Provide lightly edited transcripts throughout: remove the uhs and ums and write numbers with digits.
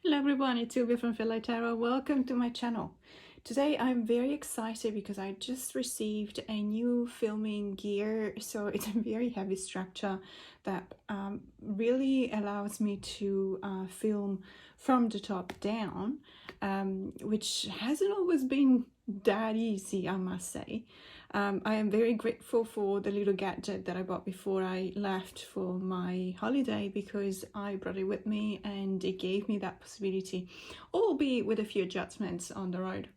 Hello everyone, it's Silvia from Parcel Tarot. Welcome to my channel. Today I'm very excited because I just received a new filming gear. So it's a very heavy structure that really allows me to film from the top down, which hasn't always been that easy, I must say. I am very grateful for the little gadget that I bought before I left for my holiday, because I brought it with me and it gave me that possibility, albeit with a few adjustments on the road.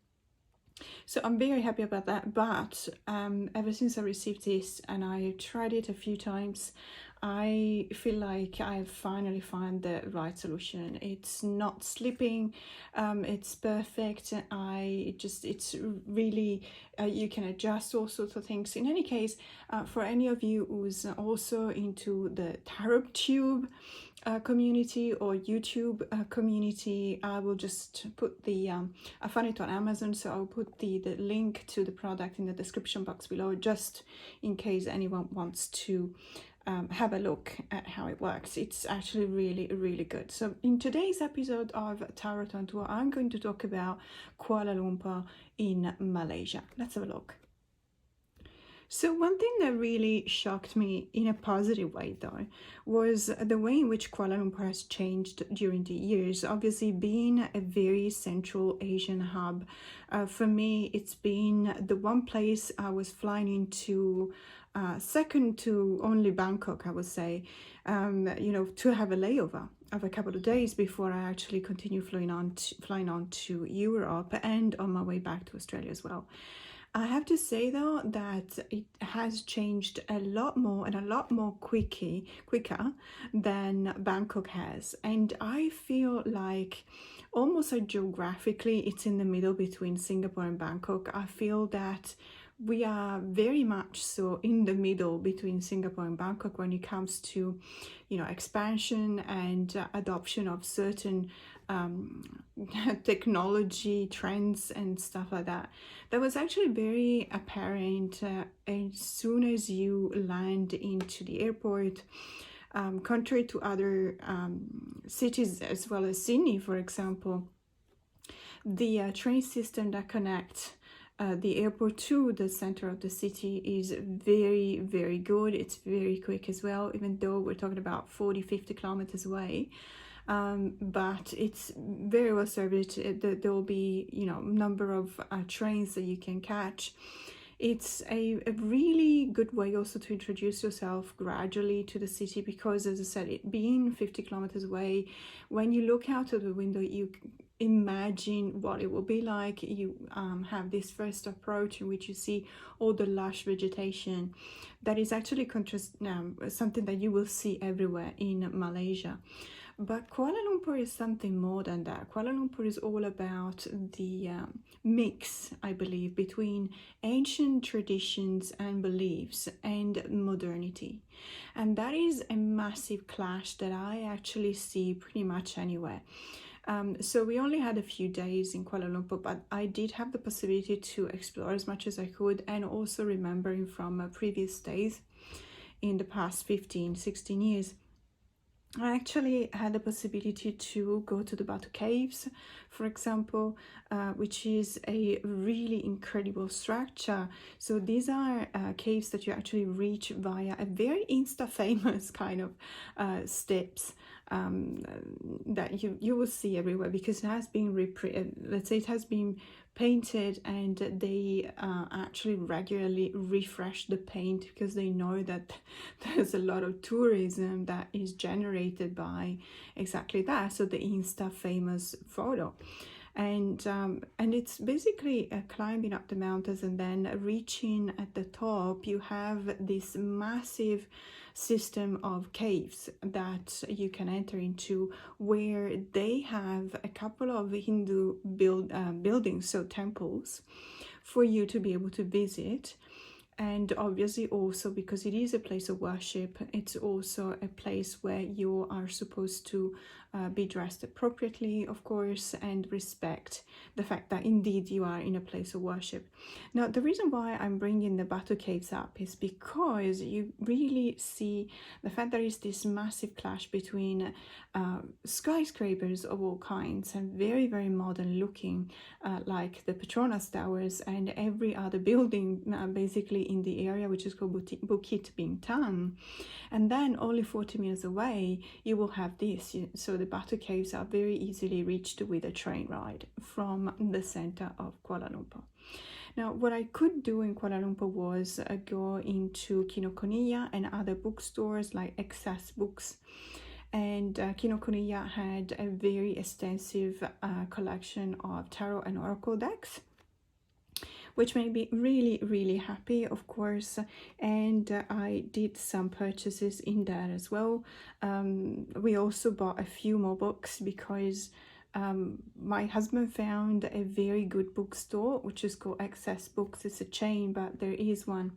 So I'm very happy about that. But ever since I received this and I tried it a few times, I feel like I've finally found the right solution. It's not slipping, it's perfect. It's really, you can adjust all sorts of things. In any case, for any of you who's also into the tarot tube community or YouTube community, I will just put the I found it on Amazon, so I'll put the link to the product in the description box below, just in case anyone wants to have a look at how it works. It's actually really good. So in today's episode of Tarot on Tour, I'm going to talk about Kuala Lumpur in Malaysia. Let's have a look. So one thing that really shocked me in a positive way, though, was the way in which Kuala Lumpur has changed during the years. Obviously, being a very Central Asian hub, for me, it's been the one place I was flying into, second to only Bangkok, I would say, to have a layover of a couple of days before I actually continue flying on to Europe and on my way back to Australia as well. I have to say though that it has changed a lot more and a lot more quicker than Bangkok has, and I feel like almost like geographically it's in the middle between Singapore and Bangkok. I feel that we are very much so in the middle between Singapore and Bangkok when it comes to, expansion and adoption of certain technology trends and stuff like that. That was actually very apparent as soon as you land into the airport. Contrary to other cities as well as Sydney, for example, the train system that connects the airport to the center of the city is very good. It's very quick as well, even though we're talking about 40-50 kilometers away. But it's very well serviced. There will be, number of trains that you can catch. It's a really good way also to introduce yourself gradually to the city, because, as I said, it being 50 kilometers away, when you look out of the window, you imagine what it will be like. You have this first approach in which you see all the lush vegetation that is actually something that you will see everywhere in Malaysia. But Kuala Lumpur is something more than that. Kuala Lumpur is all about the mix, I believe, between ancient traditions and beliefs and modernity. And that is a massive clash that I actually see pretty much anywhere. So we only had a few days in Kuala Lumpur, but I did have the possibility to explore as much as I could, and also remembering from previous days in the past 15-16 years. I actually had the possibility to go to the Batu Caves, for example, which is a really incredible structure. So these are caves that you actually reach via a very Insta-famous kind of steps that you will see everywhere, because it has been let's say it has been painted, and they actually regularly refresh the paint, because they know that there's a lot of tourism that is generated by exactly that. So the Insta famous photo, and it's basically climbing up the mountains, and then reaching at the top you have this massive system of caves that you can enter into, where they have a couple of Hindu buildings, so temples, for you to be able to visit. And obviously also, because it is a place of worship, it's also a place where you are supposed to be dressed appropriately, of course, and respect the fact that indeed you are in a place of worship. Now, the reason why I'm bringing the Batu Caves up is because you really see the fact there is this massive clash between skyscrapers of all kinds and very, very modern looking, like the Petronas Towers and every other building basically in the area, which is called Bukit Bintang. And then only 40 minutes away, you will have this. So the Batu Caves are very easily reached with a train ride from the center of Kuala Lumpur. Now, what I could do in Kuala Lumpur was go into Kinokuniya and other bookstores like Excess Books. And Kinokuniya had a very extensive collection of tarot and oracle decks, which made me really, really happy, of course. And I did some purchases in there as well. We also bought a few more books because my husband found a very good bookstore, which is called Excess Books. It's a chain, but there is one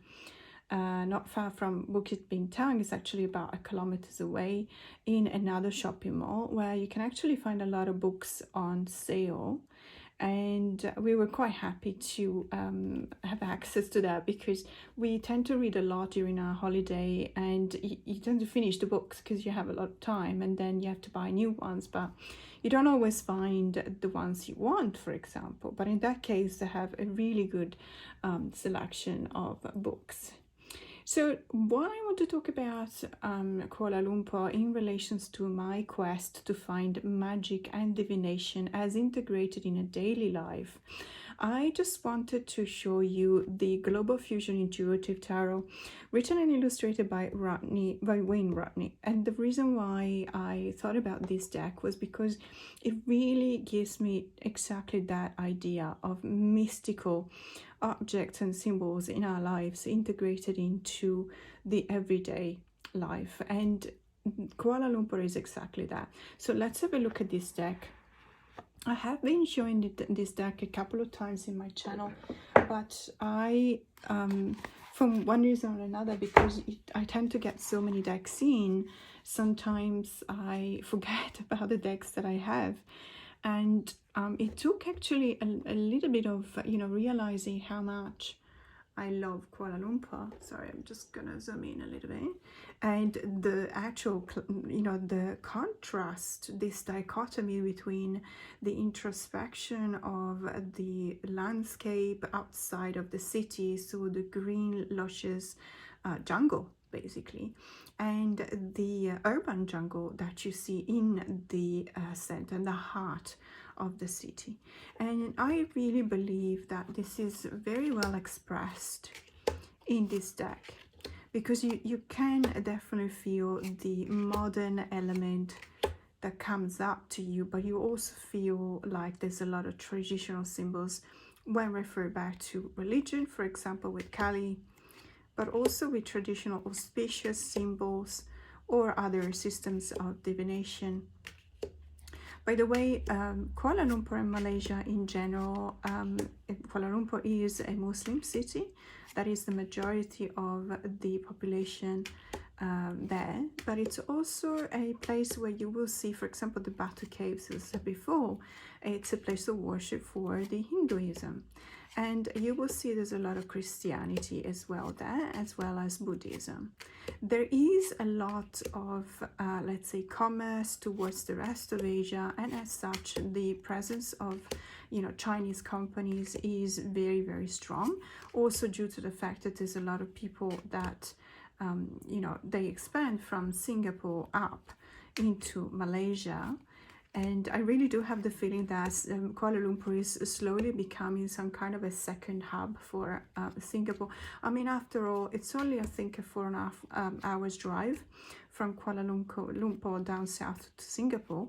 not far from Bukit Bintang. It's actually about 1 kilometer away in another shopping mall where you can actually find a lot of books on sale. And we were quite happy to have access to that because we tend to read a lot during our holiday, and you tend to finish the books because you have a lot of time, and then you have to buy new ones, but you don't always find the ones you want, for example. But in that case, they have a really good selection of books. So what I want to talk about Kuala Lumpur in relations to my quest to find magic and divination as integrated in a daily life, I just wanted to show you the Global Fusion Intuitive Tarot, written and illustrated by Wayne Rodney. And the reason why I thought about this deck was because it really gives me exactly that idea of mystical objects and symbols in our lives integrated into the everyday life. And Kuala Lumpur is exactly that. So let's have a look at this deck. I have been showing this deck a couple of times in my channel, but I from one reason or another, because I tend to get so many decks in, sometimes I forget about the decks that I have. And it took actually a little bit of realizing how much I love Kuala Lumpur. Sorry, I'm just gonna zoom in a little bit. And the actual, the contrast, this dichotomy between the introspection of the landscape outside of the city, so the green, luscious jungle, basically, and the urban jungle that you see in the center and the heart of the city. And I really believe that this is very well expressed in this deck, because you can definitely feel the modern element that comes up to you, but you also feel like there's a lot of traditional symbols when referred back to religion, for example with Kali, but also with traditional auspicious symbols or other systems of divination. By the way, Kuala Lumpur and Malaysia in general, Kuala Lumpur is a Muslim city. That is the majority of the population there. But it's also a place where you will see, for example, the Batu Caves, as I said before. It's a place of worship for the Hinduism. And you will see there's a lot of Christianity as well there, as well as Buddhism. There is a lot of, let's say, commerce towards the rest of Asia, and as such, the presence of, Chinese companies is very, very strong. Also due to the fact that there's a lot of people that, they expand from Singapore up into Malaysia. And I really do have the feeling that Kuala Lumpur is slowly becoming some kind of a second hub for Singapore. I mean, after all, it's only, I think, a 4.5 hours drive from Kuala Lumpur down south to Singapore.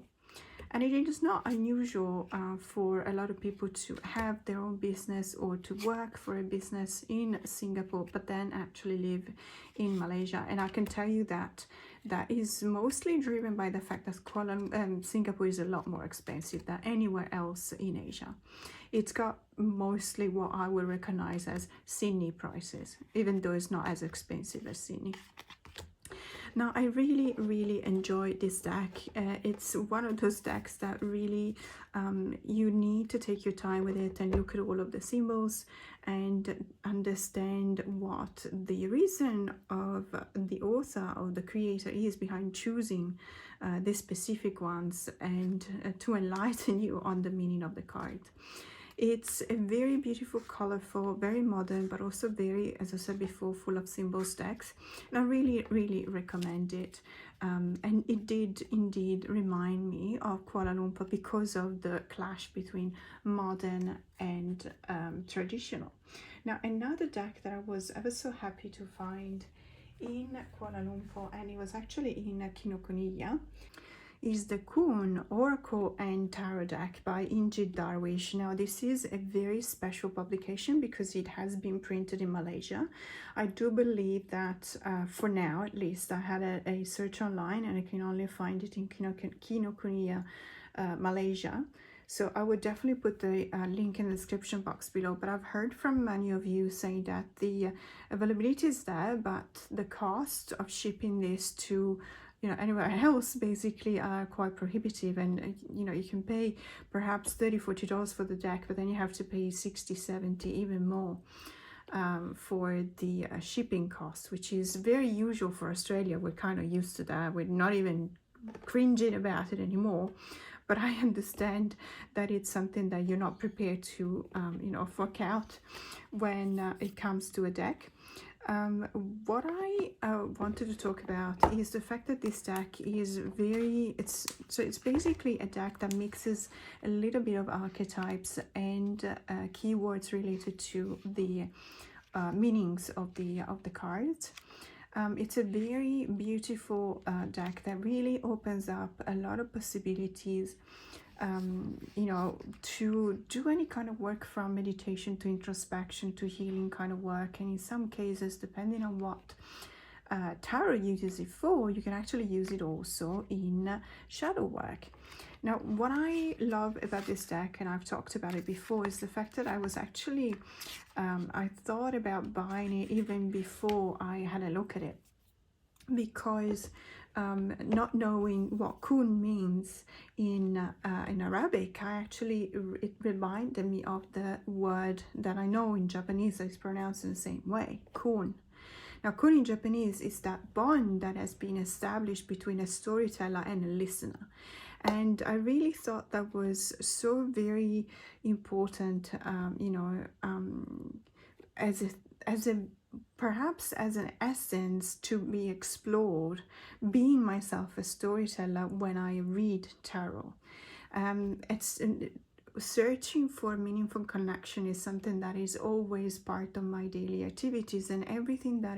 And it is not unusual for a lot of people to have their own business or to work for a business in Singapore, but then actually live in Malaysia. And I can tell you that that is mostly driven by the fact that Singapore is a lot more expensive than anywhere else in Asia. It's got mostly what I would recognize as Sydney prices, even though it's not as expensive as Sydney. Now, I really enjoy this deck. It's one of those decks that really you need to take your time with it and look at all of the symbols and understand what the reason of the author or the creator is behind choosing these specific ones, and to enlighten you on the meaning of the card. It's a very beautiful, colorful, very modern, but also very, as I said before, full of symbols decks. And I really recommend it. And it did indeed remind me of Kuala Lumpur because of the clash between modern and traditional. Now, another deck that I was ever so happy to find in Kuala Lumpur, and it was actually in Kinokuniya, is the Kon Oracle Tarot deck by Injit Darwish. Now, this is a very special publication because it has been printed in Malaysia. I do believe that for now, at least, I had a search online and I can only find it in Kinokuniya, Malaysia. So I would definitely put the link in the description box below. But I've heard from many of you saying that the availability is there, but the cost of shipping this to anywhere else basically are quite prohibitive, and you can pay perhaps $30-40 for the deck, but then you have to pay $60-70, even more for the shipping costs, which is very usual for Australia. We're kind of used to that. We're not even cringing about it anymore, but I understand that it's something that you're not prepared to fork out when it comes to a deck. What I wanted to talk about is the fact that this deck is it's basically a deck that mixes a little bit of archetypes and keywords related to the meanings of the cards. It's a very beautiful deck that really opens up a lot of possibilities, to do any kind of work, from meditation to introspection to healing kind of work. And in some cases, depending on what tarot uses it for, you can actually use it also in shadow work. Now, what I love about this deck, and I've talked about it before, is the fact that I was actually, I thought about buying it even before I had a look at it, because not knowing what kun means in Arabic, it reminded me of the word that I know in Japanese that is pronounced in the same way, kun. Now, kun in Japanese is that bond that has been established between a storyteller and a listener. And I really thought that was so very important, perhaps as an essence to be explored, being myself a storyteller when I read tarot. Searching for meaningful connection is something that is always part of my daily activities, and everything that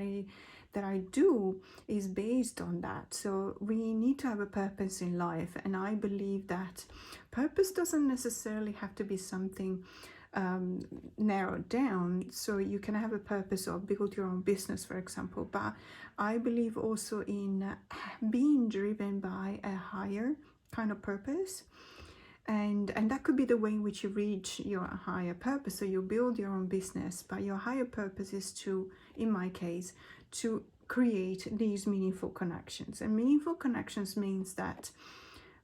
I do is based on that. So we need to have a purpose in life, and I believe that purpose doesn't necessarily have to be something narrowed down. So you can have a purpose of build your own business, for example, but I believe also in being driven by a higher kind of purpose, and that could be the way in which you reach your higher purpose. So you build your own business, but your higher purpose is to, in my case, to create these meaningful connections. And meaningful connections means that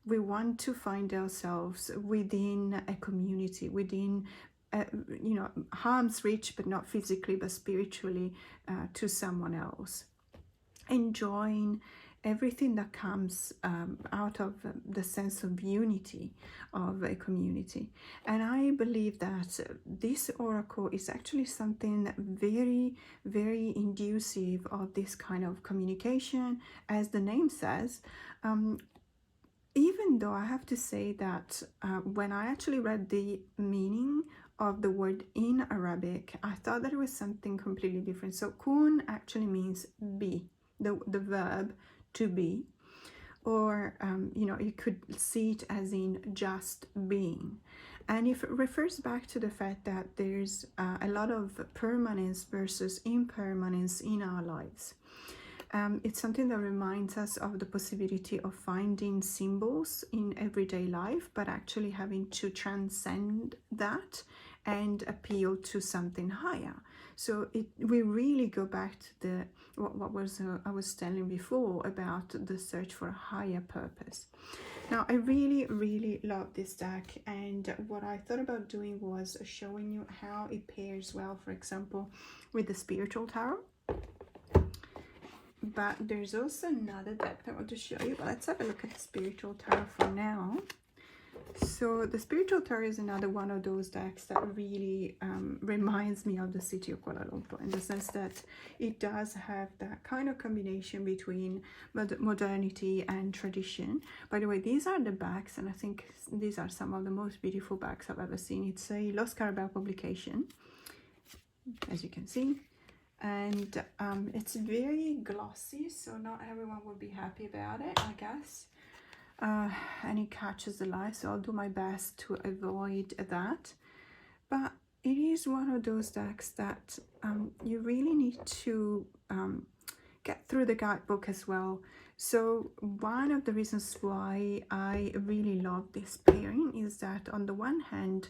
we want to find ourselves within a community, within harm's reach, but not physically but spiritually, to someone else, enjoying everything that comes out of the sense of unity of a community. And I believe that this oracle is actually something very, very inducive of this kind of communication, as the name says. Even though I have to say that when I actually read the meaning of the word in Arabic, I thought that it was something completely different. So kun actually means be, the verb to be, or you could see it as in just being. And it refers back to the fact that there's a lot of permanence versus impermanence in our lives. It's something that reminds us of the possibility of finding symbols in everyday life, but actually having to transcend that and appeal to something higher. So we really go back to the what was I was telling before about the search for a higher purpose. Now, I really love this deck, and what I thought about doing was showing you how it pairs well, for example, with the Spiritual Tarot. But there's also another deck that I want to show you, but let's have a look at the Spiritual Tarot for now. So the Spiritual Tarot is another one of those decks that really reminds me of the city of Kuala Lumpur, in the sense that it does have that kind of combination between modernity and tradition. By the way, these are the backs, and I think these are some of the most beautiful backs I've ever seen. It's a Los Carabao publication, as you can see, and it's very glossy, so not everyone will be happy about it, I guess. And it catches the light, so I'll do my best to avoid that. But it is one of those decks that you really need to get through the guidebook as well. So one of the reasons why I really love this pairing is that on the one hand,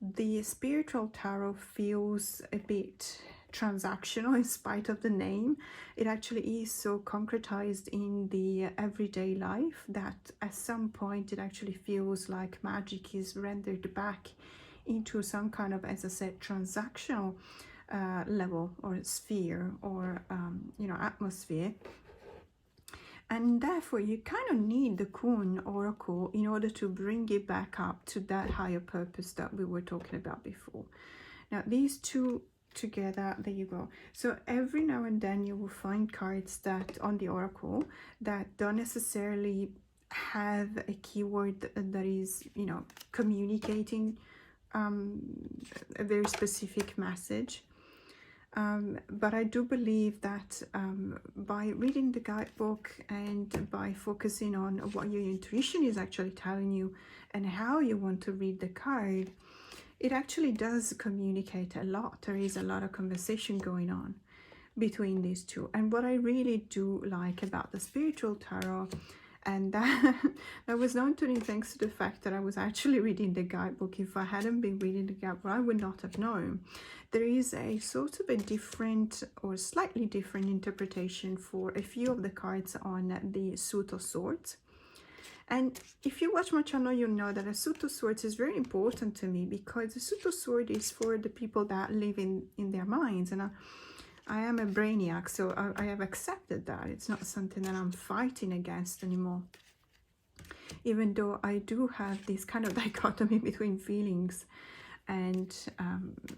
the Spiritual Tarot feels a bit transactional in spite of the name. It actually is so concretized in the everyday life that at some point it actually feels like magic is rendered back into some kind of, as I said, transactional level or sphere or you know, atmosphere. And therefore you kind of need the Kon Oracle in order to bring it back up to that higher purpose that we were talking about before. Now these two together, there you go. So every now and then you will find cards that on the Oracle that don't necessarily have a keyword that is, you know, communicating a very specific message. But I do believe that by reading the guidebook and by focusing on what your intuition is actually telling you and how you want to read the card, it actually does communicate a lot. There is a lot of conversation going on between these two. And what I really do like about the Spiritual Tarot, and that was known to me thanks to the fact that I was actually reading the guidebook. If I hadn't been reading the guidebook, I would not have known. There is a sort of a different or slightly different interpretation for a few of the cards on the Suit of Swords. And if you watch my channel, you know that a Suit of Swords is very important to me, because the Suit of Swords is for the people that live in their minds. And I am a brainiac, so I have accepted that. It's not something that I'm fighting against anymore. Even though I do have this kind of dichotomy between feelings and,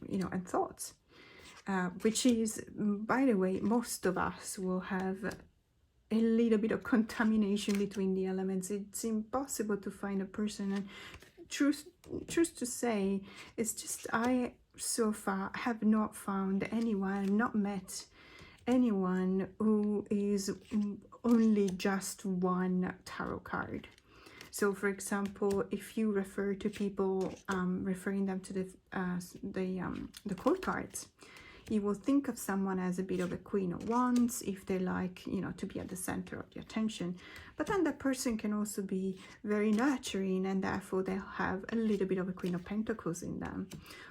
you know, and thoughts. Which is, by the way, most of us will have a little bit of contamination between the elements. It's impossible to find a person, and truth to say, it's just I so far have not found anyone, not met anyone who is only just one tarot card. So for example, if you refer to people referring them to the court cards, you will think of someone as a bit of a Queen of Wands if they like, you know, to be at the center of the attention. But then that person can also be very nurturing, and therefore they'll have a little bit of a Queen of Pentacles in them.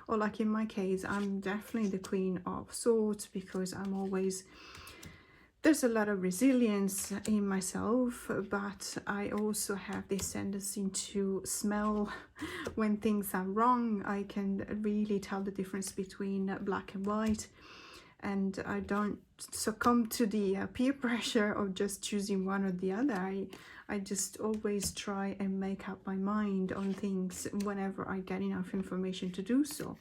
Or like in my case, I'm definitely the Queen of Swords, because I'm always, there's a lot of resilience in myself, but I also have this tendency to smell when things are wrong. I can really tell the difference between black and white, and I don't succumb to the peer pressure of just choosing one or the other. I just always try and make up my mind on things whenever I get enough information to do so.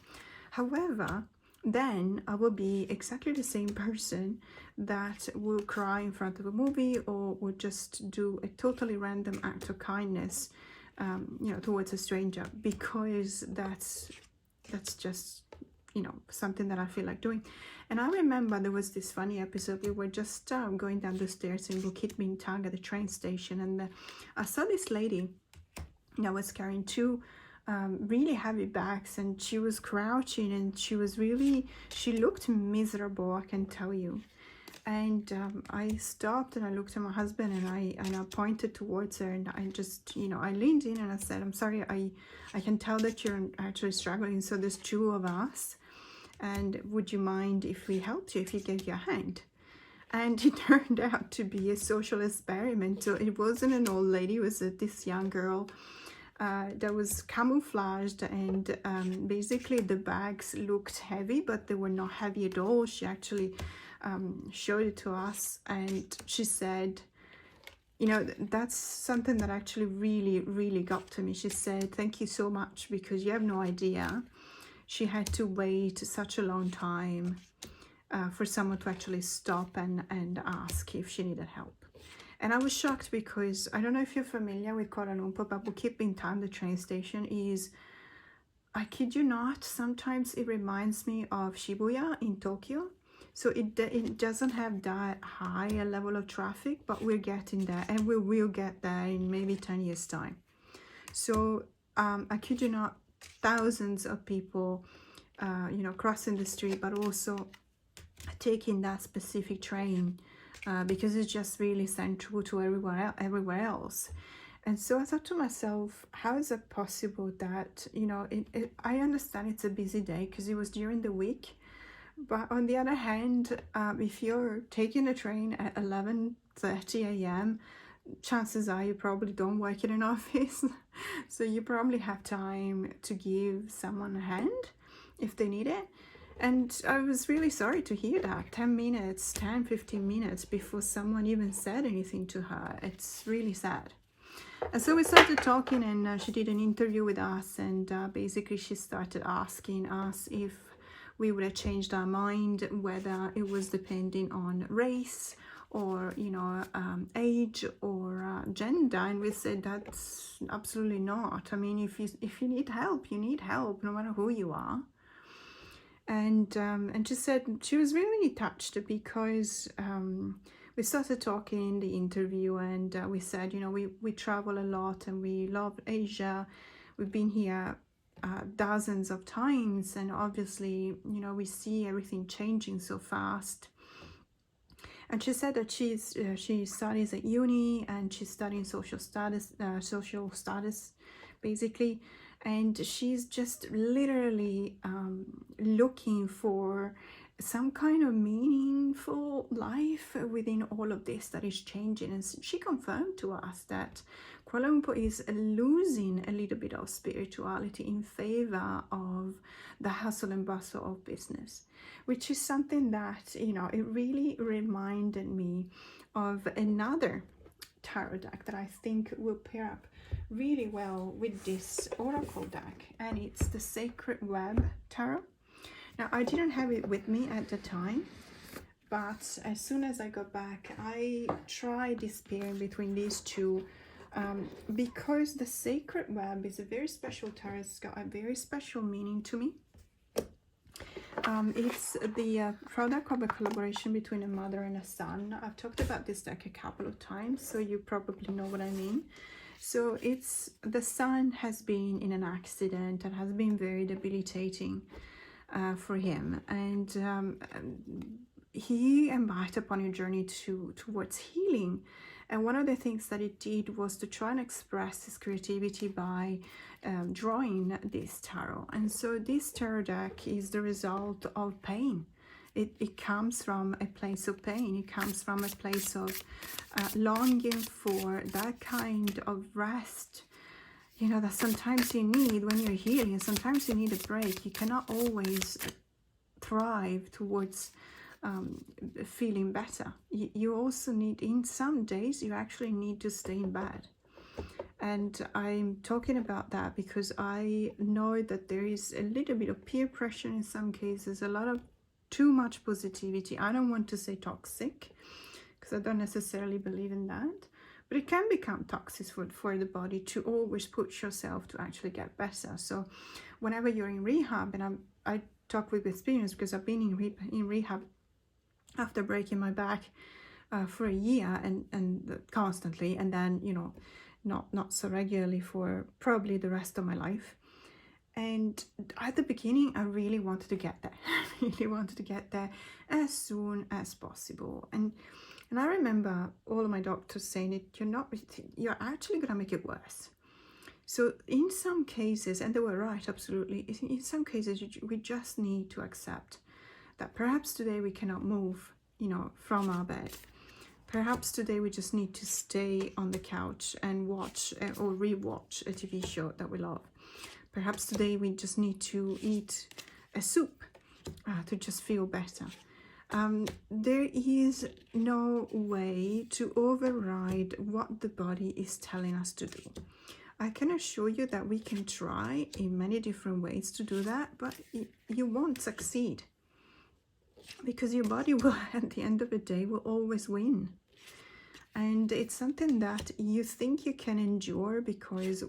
However, then I will be exactly the same person that will cry in front of a movie, or will just do a totally random act of kindness, you know, towards a stranger, because that's just, you know, something that I feel like doing. And I remember there was this funny episode. We were just going down the stairs in Bukit Bintang at the train station, and I saw this lady that was carrying two really heavy bags, and she was crouching, and she looked miserable, I can tell you. And I stopped and I looked at my husband and I pointed towards her, and I just, you know, I leaned in and I said, I'm sorry, I can tell that you're actually struggling. So there's two of us, and would you mind if we helped you, if you gave you a hand? And it turned out to be a social experiment. So it wasn't an old lady, it was this young girl that was camouflaged, and basically the bags looked heavy, but they were not heavy at all. She actually showed it to us, and she said, you know, that's something that actually really got to me. She said, thank you so much, because you have no idea, she had to wait such a long time for someone to actually stop and ask if she needed help. And I was shocked, because I don't know if you're familiar with Kuala Lumpur, but Bukit Bintang, the train station, is, I kid you not, sometimes it reminds me of Shibuya in Tokyo. So it doesn't have that high a level of traffic, but we're getting there, and we will get there in maybe 10 years time. So I kid you not, thousands of people, you know, crossing the street, but also taking that specific train because it's just really central to everywhere else. And so I thought to myself, how is it possible that, you know, I understand it's a busy day because it was during the week. But on the other hand, if you're taking a train at 11:30 a.m., chances are you probably don't work in an office. So you probably have time to give someone a hand if they need it. And I was really sorry to hear that. 15 minutes before someone even said anything to her. It's really sad. And so we started talking, and she did an interview with us, and basically she started asking us if we would have changed our mind, whether it was depending on race or, you know, age or gender. And we said that's absolutely not. I mean, if you need help, you need help, no matter who you are. And she said she was really touched, because we started talking in the interview, and we said, you know, we travel a lot and we love Asia. We've been here dozens of times, and obviously, you know, we see everything changing so fast. And she said that she studies at uni, and she's studying social status basically, and she's just literally looking for some kind of meaningful life within all of this that is changing. And she confirmed to us that Kuala Lumpur is losing a little bit of spirituality in favor of the hustle and bustle of business, which is something that, you know, it really reminded me of another tarot deck that I think will pair up really well with this oracle deck, and it's the Sacred Web Tarot. Now, I didn't have it with me at the time, but as soon as I got back, I tried this pairing between these two, because the Sacred Web is a very special tarot. It's got a very special meaning to me. It's the product of a collaboration between a mother and a son. I've talked about this deck a couple of times, so you probably know what I mean. So it's, the son has been in an accident and has been very debilitating for him, and he embarked upon a journey towards healing. And one of the things that it did was to try and express his creativity by drawing this tarot. And so this tarot deck is the result of pain. It comes from a place of pain. It comes from a place of longing for that kind of rest, you know, that sometimes you need when you're healing. Sometimes you need a break. You cannot always thrive towards feeling better. You also need, in some days, you actually need to stay in bed. And I'm talking about that because I know that there is a little bit of peer pressure in some cases, a lot of too much positivity. I don't want to say toxic, because I don't necessarily believe in that, but it can become toxic for the body to always push yourself to actually get better. So whenever you're in rehab, and I talk with experience because I've been in rehab after breaking my back for a year and constantly, and then, you know, not so regularly for probably the rest of my life. And at the beginning, I really wanted to get there. I really wanted to get there as soon as possible. And I remember all of my doctors saying it, you're actually going to make it worse. So in some cases, and they were right, absolutely, in some cases, we just need to accept that perhaps today we cannot move, from our bed. Perhaps today we just need to stay on the couch and watch or rewatch a TV show that we love. Perhaps today we just need to eat a soup to just feel better. There is no way to override what the body is telling us to do. I can assure you that we can try in many different ways to do that, but you won't succeed. Because your body will, at the end of the day, will always win. And it's something that you think you can endure, because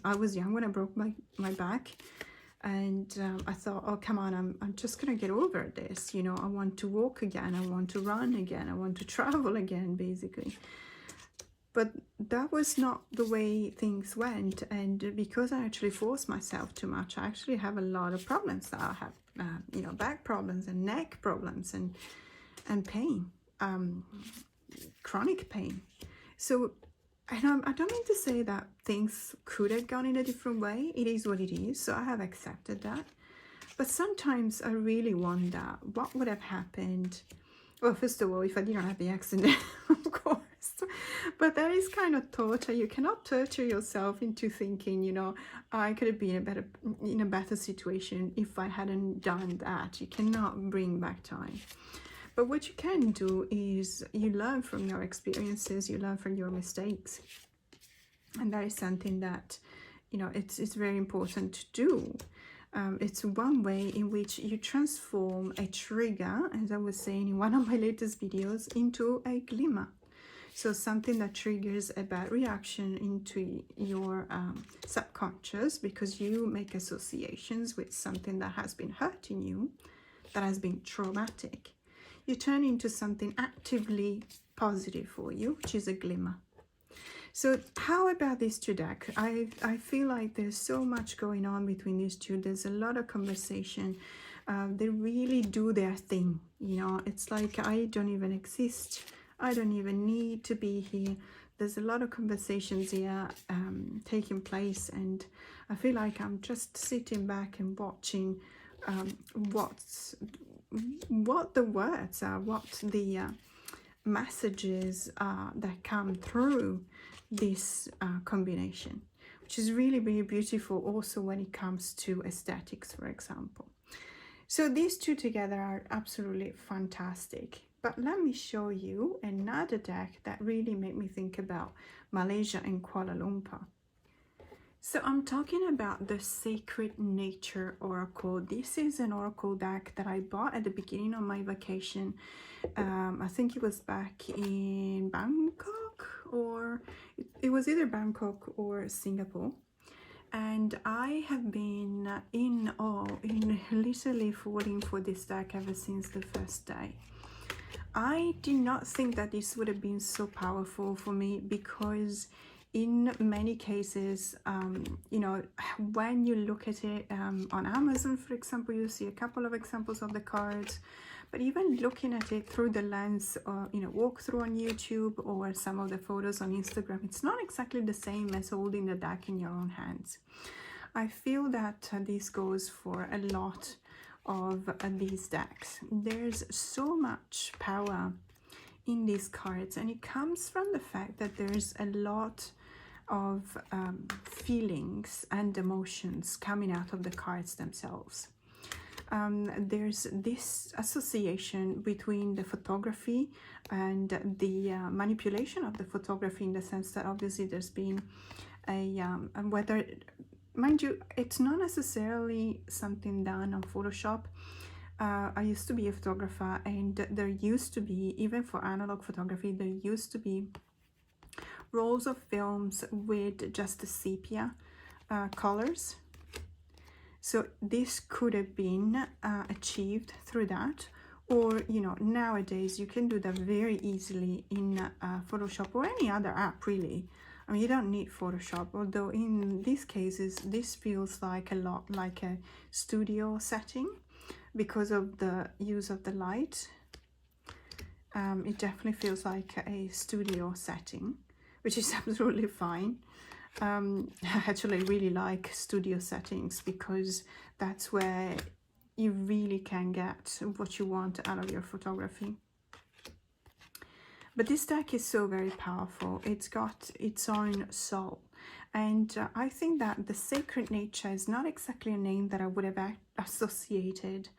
I was young when I broke my back. And I thought, oh, come on, I'm just going to get over this. I want to walk again. I want to run again. I want to travel again, basically. But that was not the way things went. And because I actually forced myself too much, I actually have a lot of problems that I have. Back problems and neck problems and pain, chronic pain. So, and I don't mean to say that things could have gone in a different way. It is what it is. So I have accepted that. But sometimes I really wonder what would have happened. Well, first of all, if I didn't have the accident, of course. But that is kind of torture. You cannot torture yourself into thinking, I could have been in a better situation if I hadn't done that. You cannot bring back time. But what you can do is you learn from your experiences, you learn from your mistakes. And that is something that, it's very important to do. It's one way in which you transform a trigger, as I was saying in one of my latest videos, into a glimmer. So something that triggers a bad reaction into your subconscious, because you make associations with something that has been hurting you, that has been traumatic. You turn into something actively positive for you, which is a glimmer. So how about these two decks? I feel like there's so much going on between these two. There's a lot of conversation. They really do their thing. It's like I don't even exist. I don't even need to be here. There's a lot of conversations here taking place, and I feel like I'm just sitting back and watching what the words are, what the messages are that come through this combination, which is really, really beautiful also when it comes to aesthetics, for example. So these two together are absolutely fantastic. But let me show you another deck that really made me think about Malaysia and Kuala Lumpur. So I'm talking about the Sacred Nature Oracle. This is an oracle deck that I bought at the beginning of my vacation. I think it was back in Bangkok, or it was either Bangkok or Singapore. And I have been in literally falling for this deck ever since the first day. I did not think that this would have been so powerful for me, because in many cases, when you look at it on Amazon, for example, you see a couple of examples of the cards. But even looking at it through the lens or, walkthrough on YouTube or some of the photos on Instagram, it's not exactly the same as holding the deck in your own hands. I feel that this goes for a lot of these decks. There's so much power in these cards, and it comes from the fact that there's a lot of feelings and emotions coming out of the cards themselves. There's this association between the photography and the manipulation of the photography, in the sense that obviously there's been whether, mind you, it's not necessarily something done on Photoshop. I used to be a photographer, and there used to be, even for analog photography, there used to be rolls of films with just the sepia colors. So this could have been achieved through that, or nowadays you can do that very easily in Photoshop or any other app, really. I mean, you don't need Photoshop, although in these cases, this feels like a lot like a studio setting because of the use of the light. It definitely feels like a studio setting, which is absolutely fine. I actually really like studio settings because that's where you really can get what you want out of your photography. But this deck is so very powerful. It's got its own soul. And I think that the sacred nature is not exactly a name that I would have associated,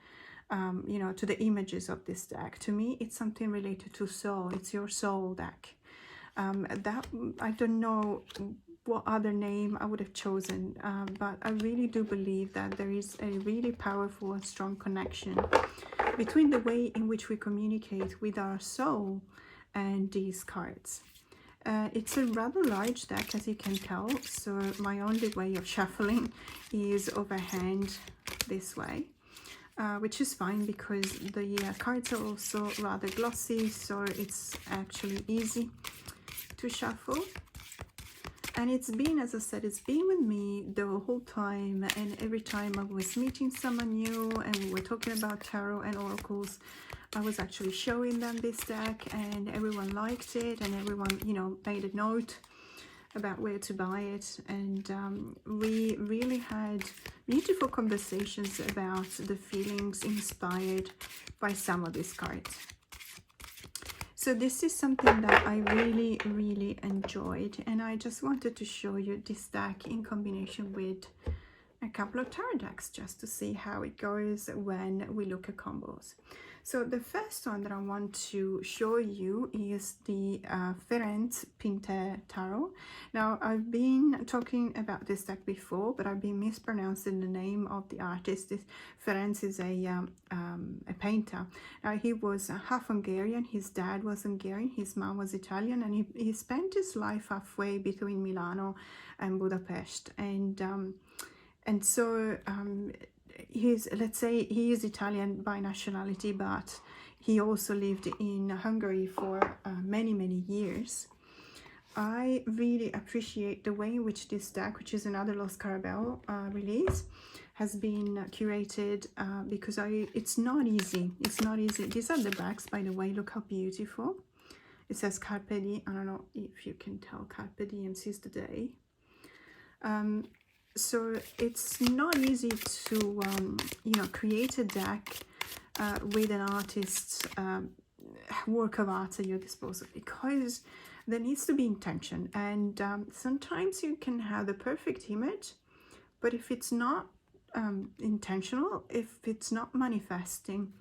you know, to the images of this deck. To me, it's something related to soul. It's your soul deck. That I don't know what other name I would have chosen, but I really do believe that there is a really powerful and strong connection between the way in which we communicate with our soul and these cards. It's a rather large deck, as you can tell, so my only way of shuffling is overhand this way, which is fine because the cards are also rather glossy, so it's actually easy to shuffle. And it's been, as I said, it's been with me the whole time, and every time I was meeting someone new and we were talking about tarot and oracles, I was actually showing them this deck, and everyone liked it, and everyone, you know, made a note about where to buy it. And we really had beautiful conversations about the feelings inspired by some of these cards. So this is something that I really, really enjoyed, and I just wanted to show you this deck in combination with a couple of tarot decks just to see how it goes when we look at combos. So the first one that I want to show you is the Ferenc Pinter Tarot. Now, I've been talking about this deck before, but I've been mispronouncing the name of the artist. This Ferenc is a painter. Now, he was half Hungarian. His dad was Hungarian. His mom was Italian, and he spent his life halfway between Milano and Budapest. And so let's say he is Italian by nationality, but he also lived in Hungary for many, many years. I really appreciate the way in which this deck, which is another Los Carabel release, has been curated because it's not easy. It's not easy. These are the backs, by the way. Look how beautiful. It says Carpe Diem. I don't know if you can tell. Carpe Diem seize the day. So it's not easy to, you know, create a deck with an artist's work of art at your disposal, because there needs to be intention. And sometimes you can have the perfect image, but if it's not intentional, if it's not manifesting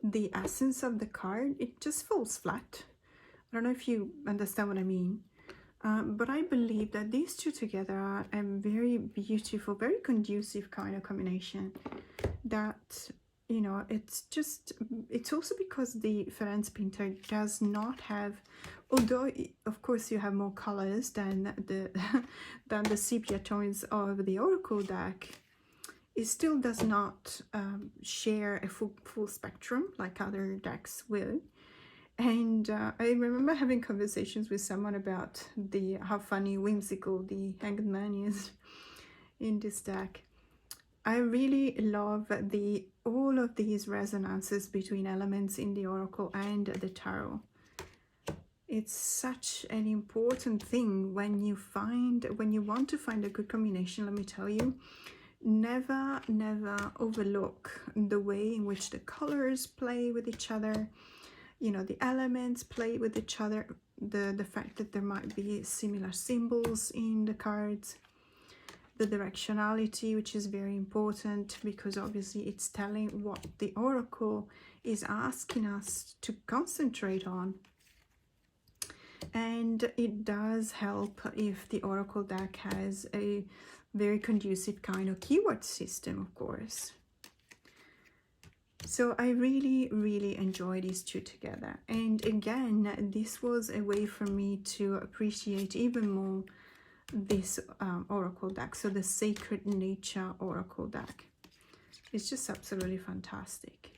the essence of the card, it just falls flat. I don't know if you understand what I mean. But I believe that these two together are a very beautiful, very conducive kind of combination that, you know, it's also because the Ferenc Pinter does not have, although of course you have more colors than the sepia tones of the Oracle deck, it still does not share a full spectrum like other decks will. And I remember having conversations with someone about how funny, whimsical the Hanged Man is in this deck. I really love all of these resonances between elements in the Oracle and the Tarot. It's such an important thing when you want to find a good combination. Let me tell you, never overlook the way in which the colors play with each other. You know, the elements play with each other, the fact that there might be similar symbols in the cards, the directionality, which is very important because obviously it's telling what the Oracle is asking us to concentrate on. And it does help if the Oracle deck has a very conducive kind of keyword system, of course. So I really, really enjoy these two together. And again, this was a way for me to appreciate even more this Oracle deck. So the Sacred Nature Oracle deck. It's just absolutely fantastic.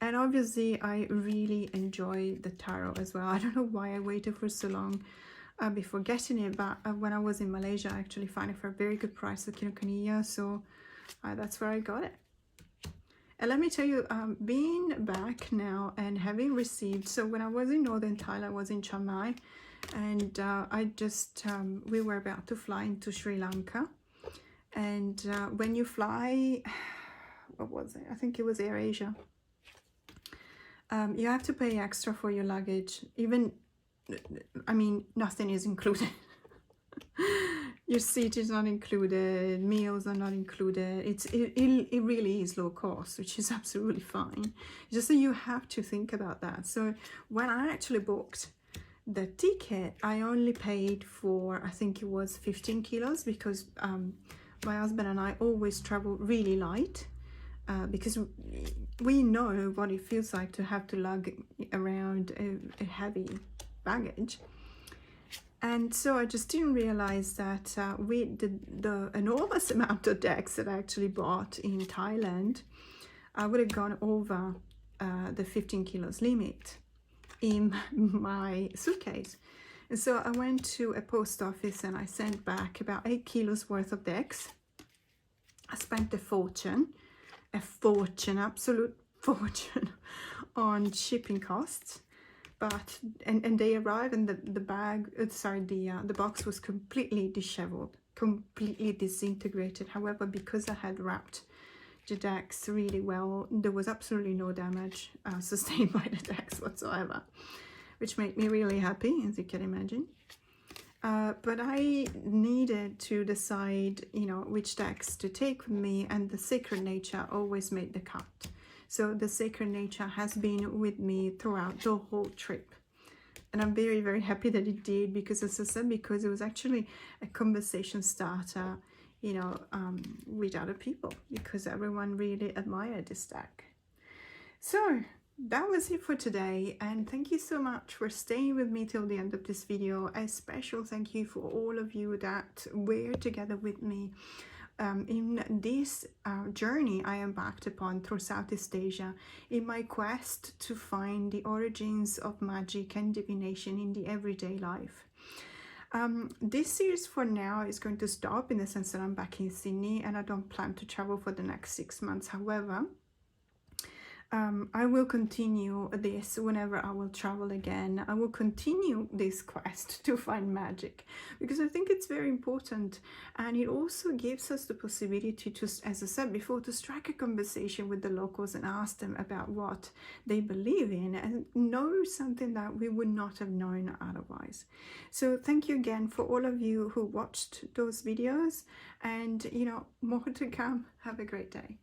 And obviously, I really enjoy the tarot as well. I don't know why I waited for so long before getting it, but when I was in Malaysia, I actually found it for a very good price at Kinokuniya, so that's where I got it. And let me tell you, being back now and having received, so when I was in northern Thailand, I was in Chiang Mai, and we were about to fly into Sri Lanka. And when you fly, what was it? I think it was AirAsia. You have to pay extra for your luggage. Even, I mean, nothing is included. Your seat is not included, meals are not included. It really is low cost, which is absolutely fine. Just so you have to think about that. So when I actually booked the ticket, I only paid for, I think it was 15 kilos, because my husband and I always travel really light, because we know what it feels like to have to lug around a heavy baggage. And so I just didn't realize that with the enormous amount of decks that I actually bought in Thailand, I would have gone over the 15 kilos limit in my suitcase. And so I went to a post office and I sent back about 8 kilos worth of decks. I spent a fortune, absolute fortune on shipping costs. But and they arrived, and the bag, the box was completely disheveled, completely disintegrated. However, because I had wrapped the decks really well, there was absolutely no damage sustained by the decks whatsoever, which made me really happy, as you can imagine. But I needed to decide, you know, which decks to take with me, and the sacred nature always made the cut. So the sacred nature has been with me throughout the whole trip. And I'm very, very happy that it did, because, as I said, because it was actually a conversation starter, you know, with other people, because everyone really admired this deck. So that was it for today, and thank you so much for staying with me till the end of this video. A special thank you for all of you that were together with me in this journey I embarked upon through Southeast Asia, in my quest to find the origins of magic and divination in the everyday life. This series for now is going to stop, in the sense that I'm back in Sydney and I don't plan to travel for the next 6 months. However, I will continue this whenever I will travel again. I will continue this quest to find magic, because I think it's very important, and it also gives us the possibility to, as I said before, to strike a conversation with the locals and ask them about what they believe in, and know something that we would not have known otherwise. So thank you again for all of you who watched those videos, and you know, more to come. Have a great day.